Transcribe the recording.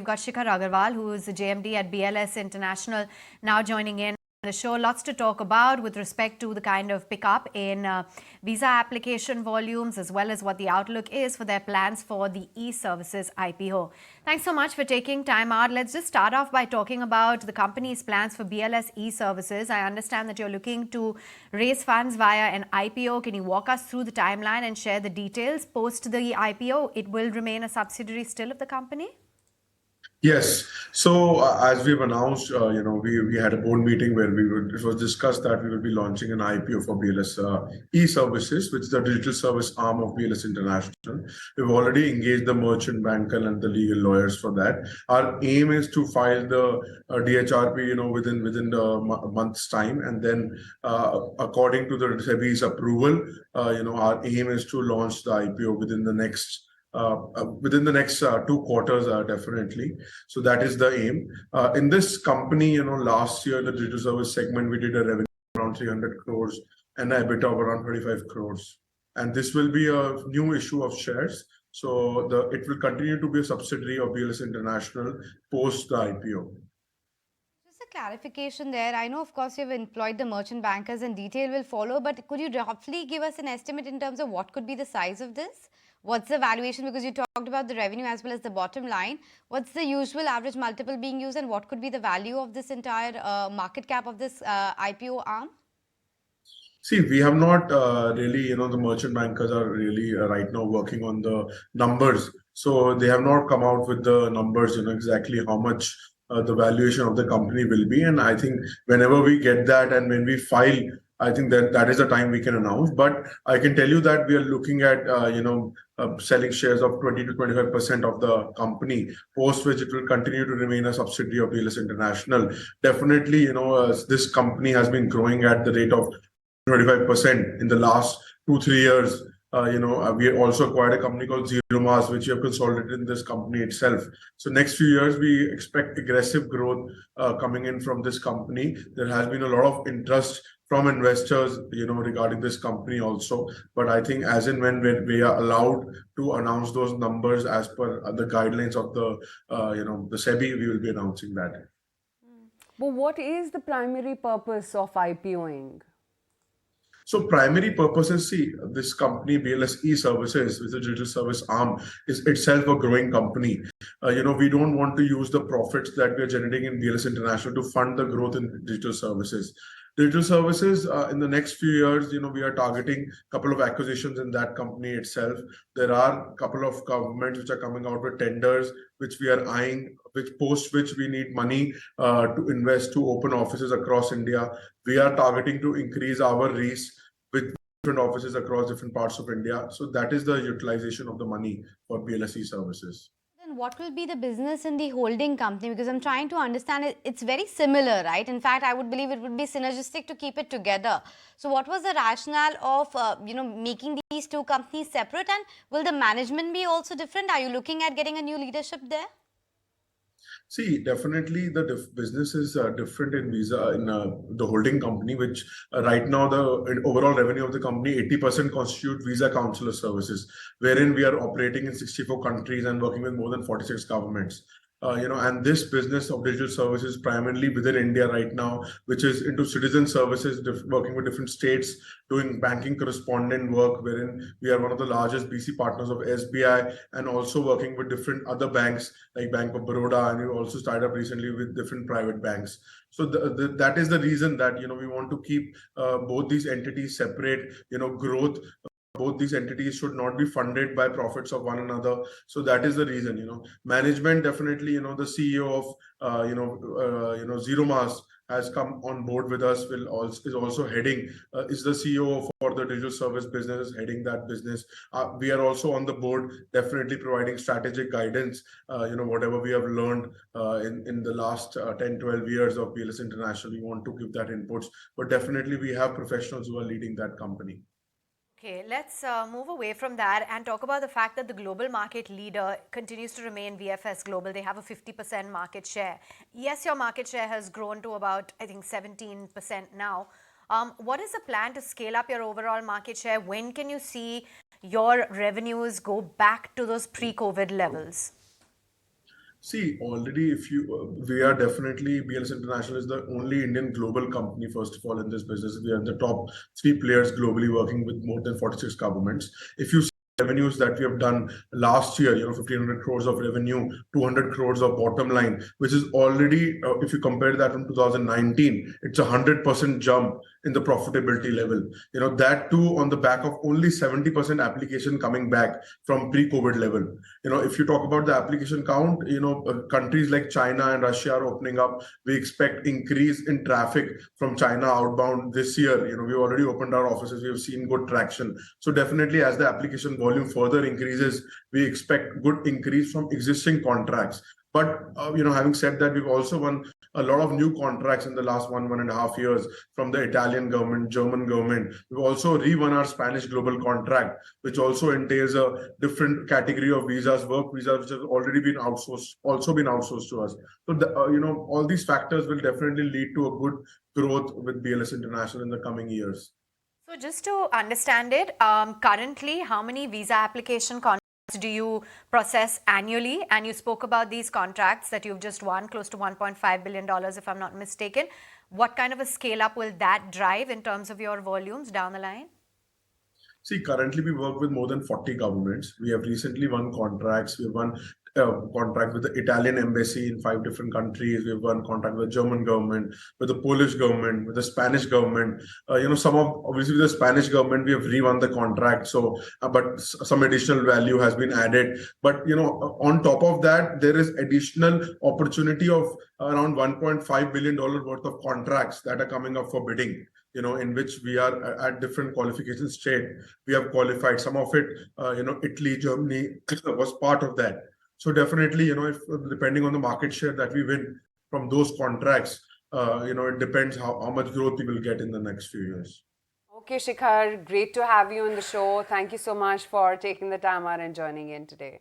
got Shikhar Aggarwal, who is the JMD at BLS International, now joining in the show. Lots to talk about with respect to the kind of pickup in visa application volumes, as well as what the outlook is for their plans for the e-services IPO. Thanks so much for taking time out. Let's just start off by talking about the company's plans for BLS e-services. I understand that you're looking to raise funds via an IPO. Can you walk us through the timeline and share the details? Post the IPO, it will remain a subsidiary still of the company? Yes. So as we've announced, we had a board meeting where it was discussed that we will be launching an IPO for BLS e-services, which is the digital service arm of BLS International. We've already engaged the merchant banker and the legal lawyers for that. Our aim is to file the DHRP, within the month's time, and then according to the SEBI's approval, our aim is to launch the IPO within the next 2 quarters, definitely. So that is the aim. In this company, last year, the digital service segment, we did a revenue around 300 crores and an EBITDA of around 35 crores. And this will be a new issue of shares. So it will continue to be a subsidiary of BLS International post the IPO. Just a clarification there. I know, of course, you've employed the merchant bankers and detail will follow, but could you roughly give us an estimate in terms of what could be the size of this? What's the valuation? Because you talked about the revenue as well as the bottom line. What's the usual average multiple being used, and what could be the value of this entire market cap of this IPO arm? See, we have not really, the merchant bankers are really right now working on the numbers. So they have not come out with the numbers, exactly how much the valuation of the company will be. And I think whenever we get that and when we file, I think that is the time we can announce. But I can tell you that we are looking at, selling shares of 20 to 25% of the company, post which it will continue to remain a subsidiary of BLS International. Definitely, this company has been growing at the rate of 25% in the last 2-3 years. We also acquired a company called Zero Mass, which we have consolidated in this company itself. So next few years, we expect aggressive growth coming in from this company. There has been a lot of interest from investors, regarding this company also. But I think as and when we are allowed to announce those numbers as per the guidelines of the SEBI, we will be announcing that. But what is the primary purpose of IPOing? So primary purposes, see, this company, BLS e-services, with the digital service arm, is itself a growing company. We don't want to use the profits that we are generating in BLS International to fund the growth in digital services. Digital services, in the next few years, we are targeting a couple of acquisitions in that company itself. There are a couple of governments which are coming out with tenders, which we are eyeing, which we need money to invest to open offices across India. We are targeting to increase our reach with different offices across different parts of India. So that is the utilization of the money for BLS services. Then what will be the business in the holding company? Because I'm trying to understand it. It's very similar, right? In fact, I would believe it would be synergistic to keep it together. So what was the rationale of, making these two companies separate? And will the management be also different? Are you looking at getting a new leadership there? See, definitely the business is different in Visa in the holding company, which right now the overall revenue of the company, 80% constitute Visa Consular Services, wherein we are operating in 64 countries and working with more than 46 governments. And this business of digital services primarily within India right now, which is into citizen services, working with different states, doing banking correspondent work, wherein we are one of the largest BC partners of SBI, and also working with different other banks like Bank of Baroda, and we also started up recently with different private banks. So that is the reason that, we want to keep both these entities separate. Growth, both these entities should not be funded by profits of one another. So that is the reason. Management definitely, the CEO of Zero Mass has come on board with us. Is also heading, is the CEO for the digital service business, heading that business. We are also on the board, definitely providing strategic guidance. Whatever we have learned in the last 10-12 years of BLS International, we want to give that inputs. But definitely we have professionals who are leading that company. Okay, let's move away from that and talk about the fact that the global market leader continues to remain VFS Global. They have a 50% market share. Yes, your market share has grown to about, I think, 17% now. What is the plan to scale up your overall market share? When can you see your revenues go back to those pre-COVID levels? See, already if we are definitely, BLS International is the only Indian global company, first of all, in this business. We are the top three players globally working with more than 46 governments. If you see revenues that we have done last year, 1,500 crores of revenue, 200 crores of bottom line, which is already, if you compare that from 2019, it's 100% jump in the profitability level. That too on the back of only 70% application coming back from pre-COVID level. If you talk about the application count, countries like China and Russia are opening up. We expect increase in traffic from China outbound this year. We already opened our offices. We have seen good traction. So definitely as the application volume further increases, we expect good increase from existing contracts. But having said that, we've also won a lot of new contracts in the last 1.5 years from the Italian government, German government. We've also re-won our Spanish global contract, which also entails a different category of visas, work visas, which have already been outsourced to us. So all these factors will definitely lead to a good growth with BLS International in the coming years. So just to understand it, currently, how many visa application contracts do you process annually? And you spoke about these contracts that you've just won, close to $1.5 billion, if I'm not mistaken. What kind of a scale up will that drive in terms of your volumes down the line? See, currently we work with more than 40 governments. We have recently won contracts. We have won contract with the Italian embassy in 5 different countries. We have won contract with the German government, with the Polish government, with the Spanish government. Obviously with the Spanish government, we have re-won the contract. So, but some additional value has been added. But, on top of that, there is additional opportunity of around $1.5 billion worth of contracts that are coming up for bidding. In which we are at different qualification state. We have qualified some of it, Italy, Germany was part of that. So definitely, if depending on the market share that we win from those contracts, it depends how much growth we will get in the next few years. Okay, Shikhar, great to have you on the show. Thank you so much for taking the time out and joining in today.